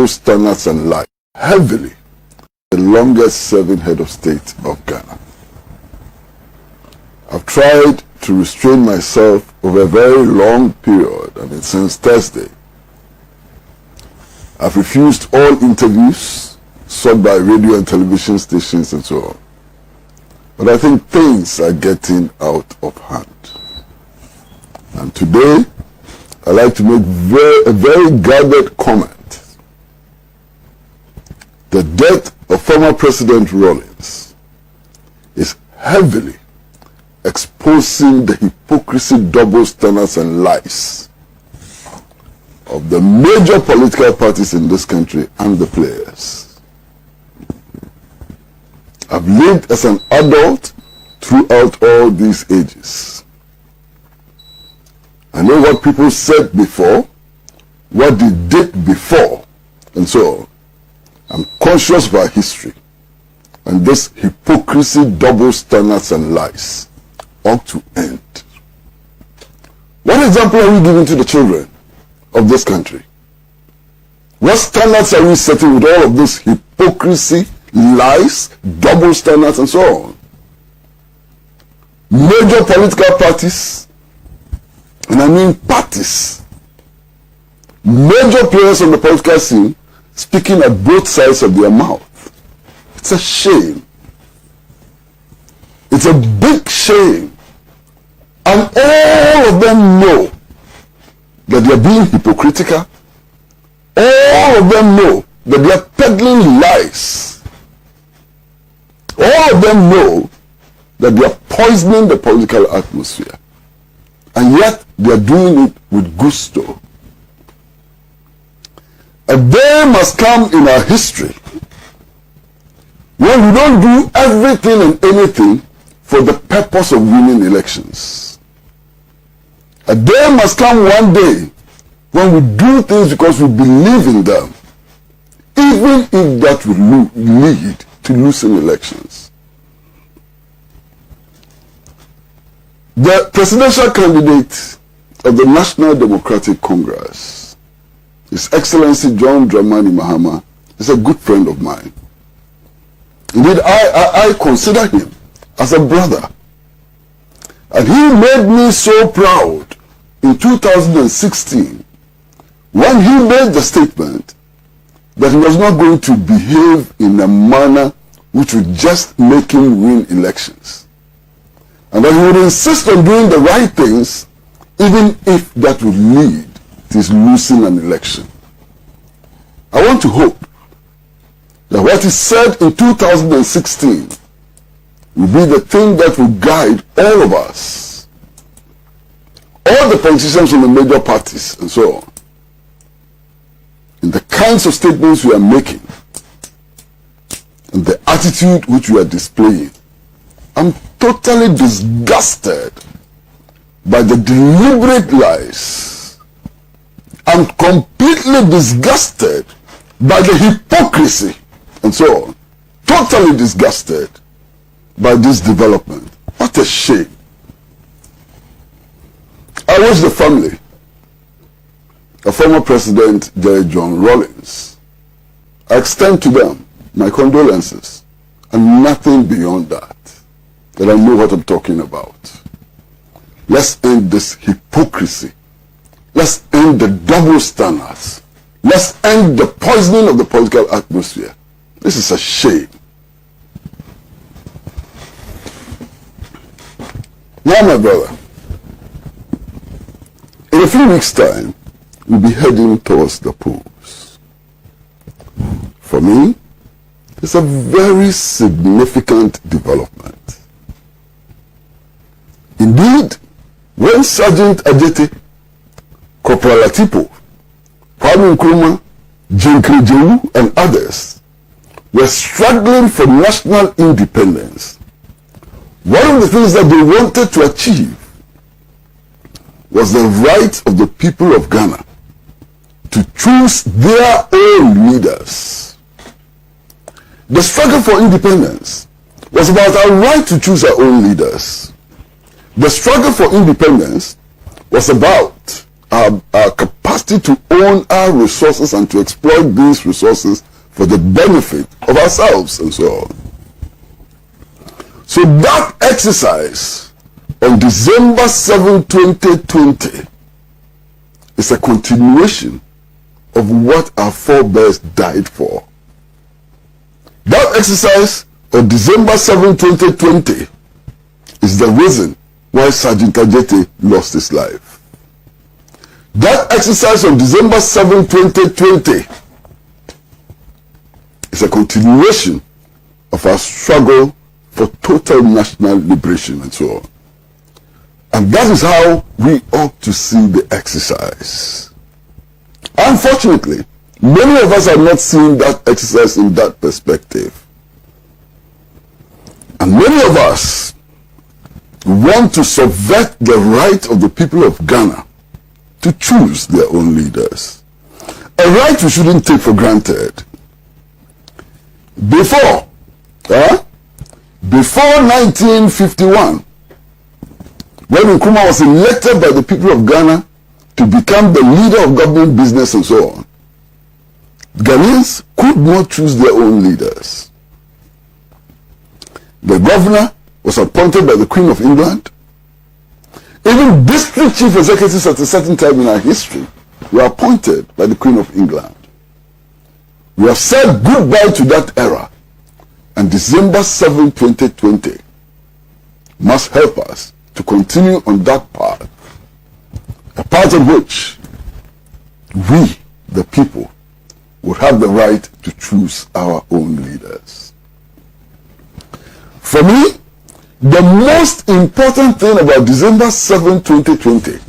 double standards and lies heavily the longest serving head of state of Ghana. I've tried to restrain myself over a very long period, since Thursday. I've refused all interviews sought by radio and television stations and so on. But I think things are getting out of hand. And today, I'd like to make a very guarded comment. The death of former President Rawlings is heavily exposing the hypocrisy, double standards and lies of the major political parties in this country and the players. I've lived as an adult throughout all these ages. I know what people said before, what they did before, and so on. I'm conscious of our history, and this hypocrisy, double standards and lies ought to end. What example are we giving to the children of this country? What standards are we setting with all of this hypocrisy, lies, double standards, and so on? Major political parties, and I mean parties, major players on the political scene speaking at both sides of their mouth. It's a shame. It's a big shame. And all of them know that they are being hypocritical. All of them know that they are peddling lies. All of them know that they are poisoning the political atmosphere. And yet they are doing it with gusto. A day must come in our history when we don't do everything and anything for the purpose of winning elections. A day must come one day when we do things because we believe in them, even if that will lead to losing elections. The presidential candidate of the National Democratic Congress, His Excellency John Dramani Mahama, is a good friend of mine. Indeed, I consider him as a brother. And he made me so proud in 2016 when he made the statement that he was not going to behave in a manner which would just make him win elections. And that he would insist on doing the right things even if that would lead to his losing an election. I want to hope that what he said in 2016 will be the thing that will guide all of us, all the politicians from the major parties and so on, in the kinds of statements we are making and the attitude which we are displaying. I'm totally disgusted by the deliberate lies. I'm completely disgusted by the hypocrisy and so on. Totally disgusted by this development. What a shame. I wish the family of former President Jerry John Rawlings, I extend to them my condolences and nothing beyond that. That I know what I'm talking about. Let's end this hypocrisy. Let's end the double standards. Let's end the poisoning of the political atmosphere. This is a shame. Now, my brother, in a few weeks' time, we'll be heading towards the polls. For me, it's a very significant development. Indeed, when Sergeant Adjete, Corporal Atipo, Kwame Nkrumah, Jenkri Jewu, and others were struggling for national independence, one of the things that they wanted to achieve was the right of the people of Ghana to choose their own leaders. The struggle for independence was about our right to choose our own leaders. The struggle for independence was about our capacity to own our resources and to exploit these resources for the benefit of ourselves and so on. So that exercise on December 7, 2020 is a continuation of what our forebears died for. That exercise on December 7, 2020 is the reason why Sergeant Ajete lost his life. That exercise on December 7, 2020 is a continuation of our struggle for total national liberation and so on. And that is how we ought to see the exercise. Unfortunately, many of us are not seeing that exercise in that perspective. And many of us want to subvert the right of the people of Ghana to choose their own leaders. A right we shouldn't take for granted. Before 1951, when Nkrumah was elected by the people of Ghana to become the leader of government business and so on, Ghanaians could not choose their own leaders. The governor was appointed by the Queen of England. Even district chief executives at a certain time in our history were appointed by the Queen of England. We have said goodbye to that era, and December 7, 2020 must help us to continue on that path, a path of which we, the people, would have the right to choose our own leaders. For me, the most important thing about December 7, 2020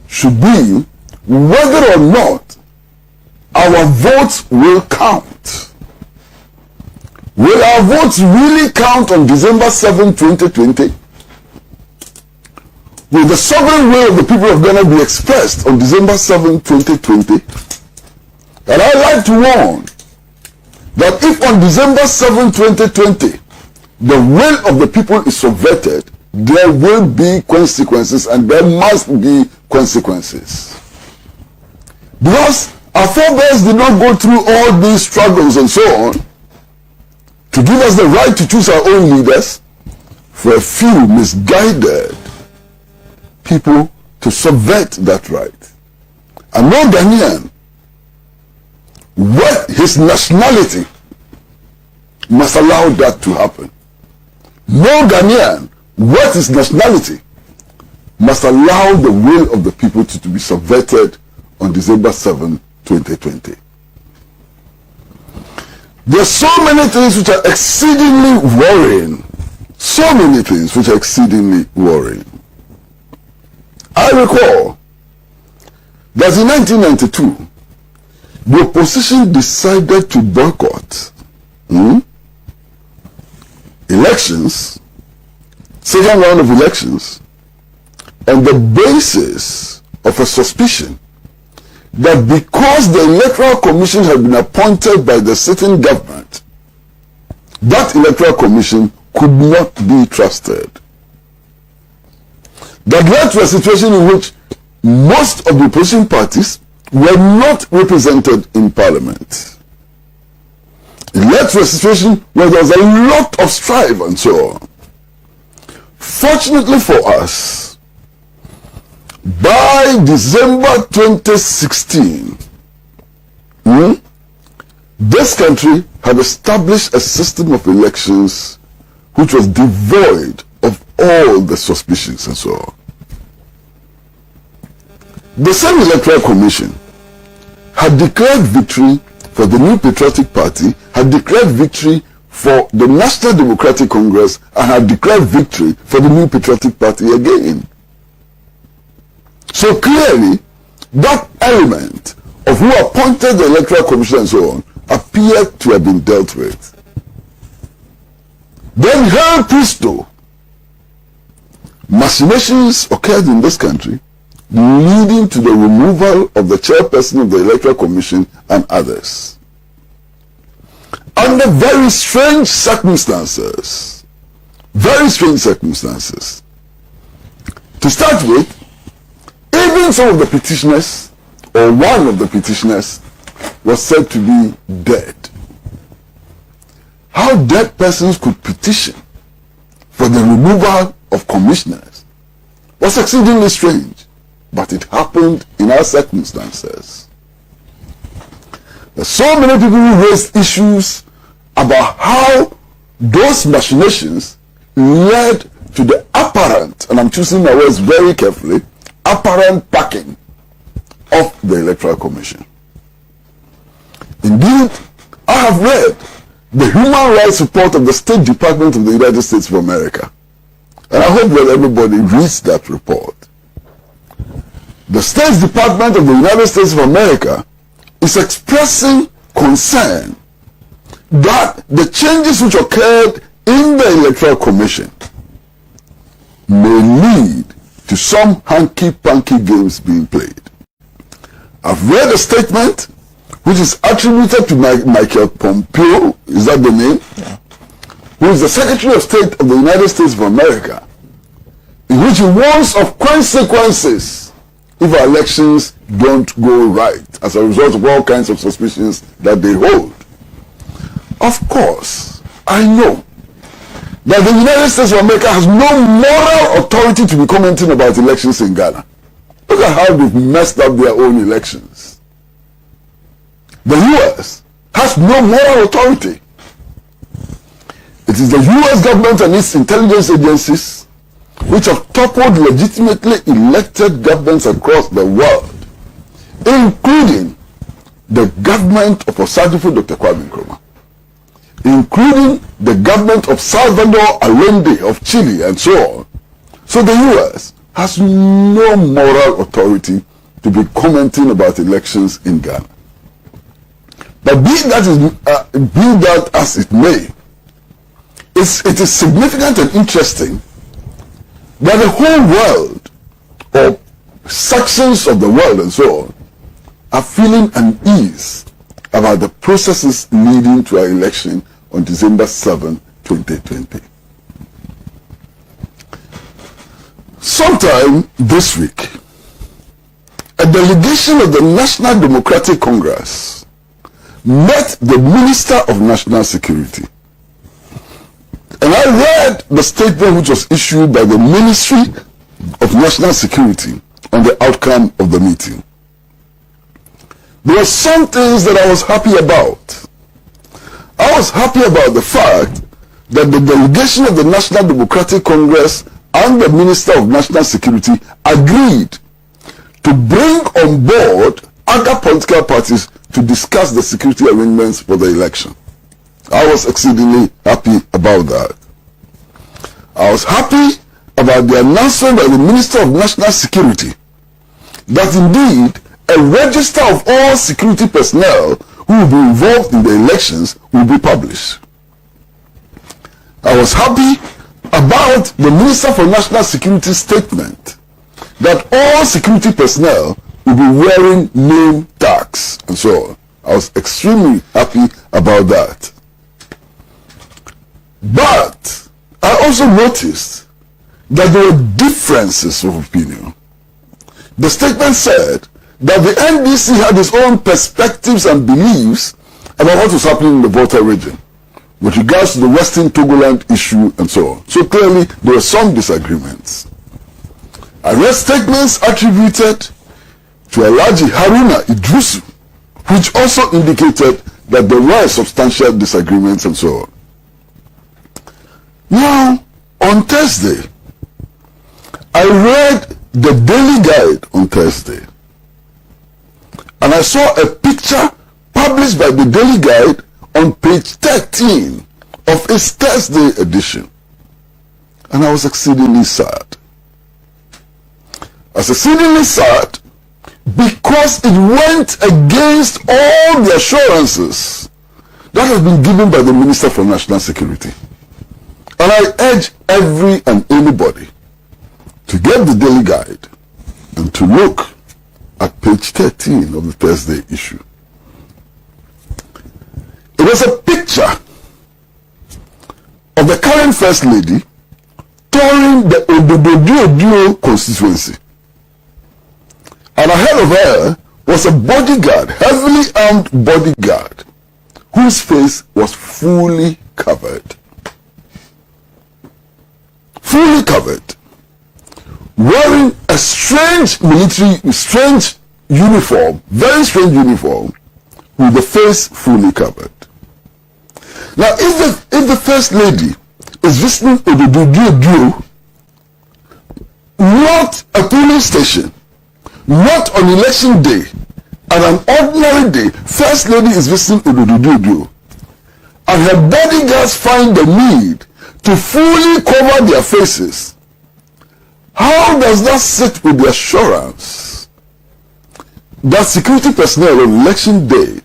should be whether or not our votes will count. Will our votes really count on December 7, 2020? Will the sovereign will of the people of Ghana be expressed on December 7, 2020? And I'd like to warn that if on December 7, 2020, the will of the people is subverted, there will be consequences, and there must be consequences. Because our forebears did not go through all these struggles and so on to give us the right to choose our own leaders for a few misguided people to subvert that right. And no Ghanaian, with his nationality, must allow that to happen. No Ghanaian, with his nationality, must allow the will of the people to be subverted on December 7, 2020. There are so many things which are exceedingly worrying. So many things which are exceedingly worrying. I recall that in 1992, the opposition decided to boycott elections, second round of elections, on the basis of a suspicion that because the Electoral Commission had been appointed by the sitting government, that Electoral Commission could not be trusted. That led to a situation in which most of the opposition parties were not represented in Parliament. It led to a situation where there was a lot of strife and so on. Fortunately for us, by December 2016, this country had established a system of elections which was devoid of all the suspicions and so on. The same Electoral Commission had declared victory for the New Patriotic Party, had declared victory for the National Democratic Congress, and had declared victory for the New Patriotic Party again. So clearly, that element of who appointed the Electoral Commission and so on appeared to have been dealt with. Then, Hail Presto, machinations occurred in this country, leading to the removal of the chairperson of the Electoral Commission and others. Under very strange circumstances. To start with, Even some of the petitioners, or one of the petitioners, was said to be dead. How dead persons could petition for the removal of commissioners was exceedingly strange, but it happened in our circumstances. There's so many people who raised issues about how those machinations led to the apparent, and I'm choosing my words very carefully, apparent backing of the Electoral Commission. Indeed, I have read the human rights report of the State Department of the United States of America, and I hope that everybody reads that report. The State Department of the United States of America is expressing concern that the changes which occurred in the Electoral Commission may lead to some hanky-panky games being played. I've read a statement which is attributed to Michael Pompeo, is that the name? Yeah. Who is the Secretary of State of the United States of America, in which he warns of consequences if our elections don't go right as a result of all kinds of suspicions that they hold. Of course, I know that the United States of America has no moral authority to be commenting about elections in Ghana. Look at how they've messed up their own elections. The U.S. has no moral authority. It is the U.S. government and its intelligence agencies which have toppled legitimately elected governments across the world, including the government of Osadifo Dr. Kwame Nkrumah, including the government of Salvador Allende of Chile, and so on. So the U.S. has no moral authority to be commenting about elections in Ghana. But be that as it may, it is significant and interesting that the whole world, or sections of the world and so on, are feeling unease about the processes leading to our election on December 7, 2020. Sometime this week, a delegation of the National Democratic Congress met the Minister of National Security. And I read the statement which was issued by the Ministry of National Security on the outcome of the meeting. There were some things that I was happy about. I was happy about the fact that the delegation of the National Democratic Congress and the Minister of National Security agreed to bring on board other political parties to discuss the security arrangements for the election. I was exceedingly happy about that. I was happy about the announcement by the Minister of National Security that indeed a register of all security personnel who will be involved in the elections will be published. I was happy about the Minister for National Security's statement that all security personnel will be wearing name tags and so on. I was extremely happy about that. But I also noticed that there were differences of opinion. The statement said that the NDC had its own perspectives and beliefs about what was happening in the Volta region with regards to the Western Togoland issue and so on. So clearly there were some disagreements. I read statements attributed to Alhaji Haruna Idrisu, which also indicated that there were substantial disagreements and so on. Now, on Thursday, I read the Daily Guide on Thursday, and I saw a picture published by the Daily Guide on page 13 of its Thursday edition, and I was exceedingly sad. I was exceedingly sad because it went against all the assurances that have been given by the Minister for National Security. And I urge every and anybody to get the Daily Guide and to look at page 13 of the Thursday issue. It was a picture of the current First Lady touring the Odododio constituency. And ahead of her was a bodyguard, heavily armed bodyguard, whose face was fully covered. Fully covered. Wearing a strange uniform, very strange uniform, with the face fully covered. Now, if the First Lady is visiting Ododo, not a polling station, not on election day, on an ordinary day, First Lady is visiting Ododo, and her bodyguards find the need to fully cover their faces, how does that sit with the assurance that security personnel on election day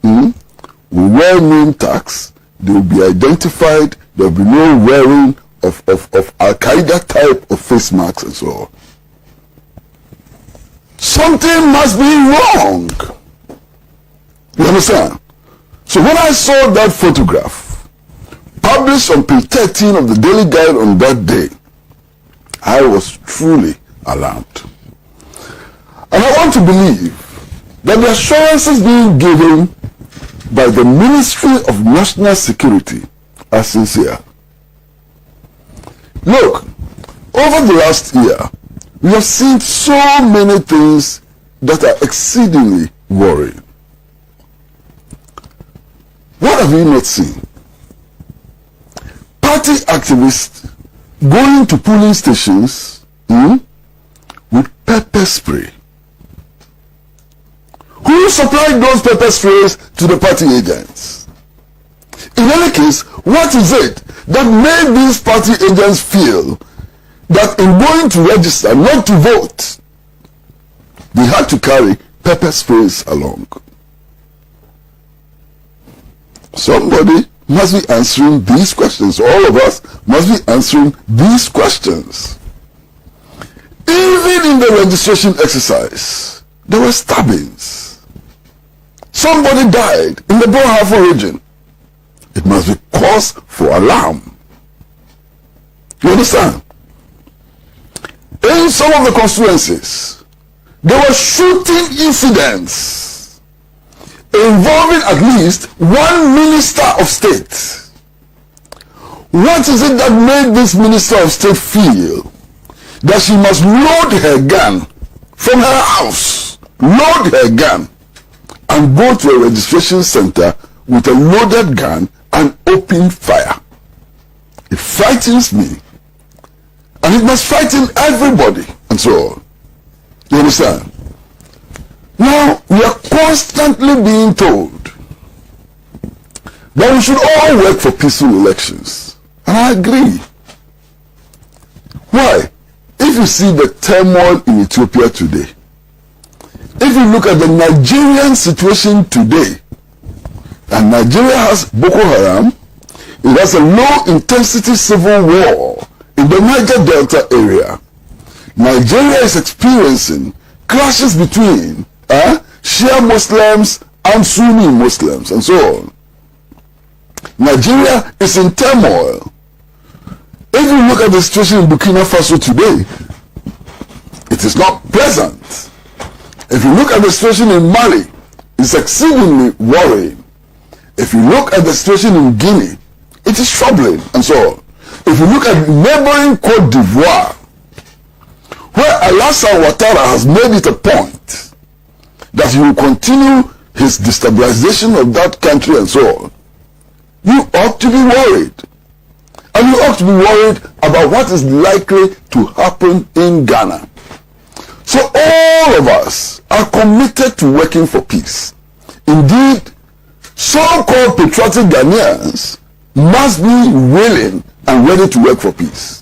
will wear name tags, they will be identified, there will be no wearing of Al-Qaeda type of face masks and so on? Something must be wrong. You understand? So when I saw that photograph published on page 13 of the Daily Guide on that day, I was truly alarmed. And I want to believe that the assurances being given by the Ministry of National Security are sincere. Look, over the last year, we have seen so many things that are exceedingly worrying. What have we not seen? Party activists going to polling stations with pepper spray. Who supplied those pepper sprays to the party agents? In any case, what is it that made these party agents feel that in going to register, not to vote, they had to carry pepper sprays along? Somebody must be answering these questions. All of us must be answering these questions. Even in the registration exercise, there were stabbings. Somebody died in the Bohafo region. It must be cause for alarm. You understand? In some of the constituencies, there were shooting incidents involving at least one minister of state. What is it that made this minister of state feel that she must load her gun from her house, load her gun, and go to a registration center with a loaded gun and open fire? It frightens me. And it must frighten everybody, and so on. You understand? Now, we are constantly being told that we should all work for peaceful elections. And I agree. Why? If you see the turmoil in Ethiopia today, if you look at the Nigerian situation today, and Nigeria has Boko Haram, it has a low-intensity civil war in the Niger Delta area. Nigeria is experiencing clashes between Shia Muslims and Sunni Muslims and so on. Nigeria is in turmoil. If you look at the situation in Burkina Faso today, it is not pleasant. If you look at the situation in Mali, it's exceedingly worrying. If you look at the situation in Guinea, it is troubling and so on. If you look at neighboring Cote d'Ivoire, where Alassane Ouattara has made it a point that he will continue his destabilization of that country and so on, you ought to be worried. And you ought to be worried about what is likely to happen in Ghana. So all of us are committed to working for peace. Indeed, so-called patriotic Ghanaians must be willing and ready to work for peace.